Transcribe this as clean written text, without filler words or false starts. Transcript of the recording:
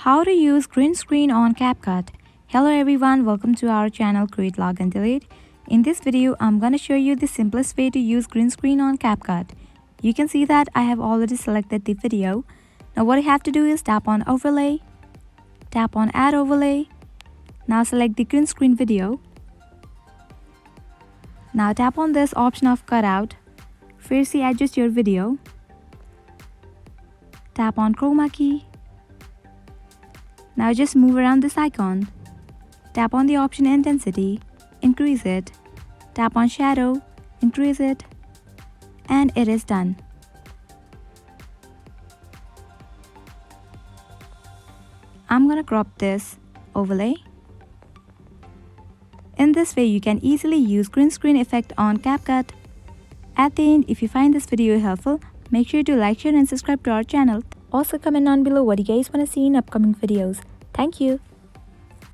How to use green screen on CapCut. Hello everyone, welcome to our channel Create, Log and Delete. In this video, I'm gonna show you the simplest way to use green screen on CapCut. You can see that I have already selected the video. Now what you have to do is tap on Overlay, tap on Add Overlay. Now select the green screen video. Now tap on this option of Cutout. First adjust your video. Tap on Chroma key. Now just move around this icon. Tap on the option Intensity, increase it. Tap on Shadow, increase it. And it is done. I'm gonna crop this overlay. In this way, you can easily use green screen effect on CapCut. At the end, if you find this video helpful, make sure to like, share and subscribe to our channel. Also comment down below what you guys want to see in upcoming videos. Thank you.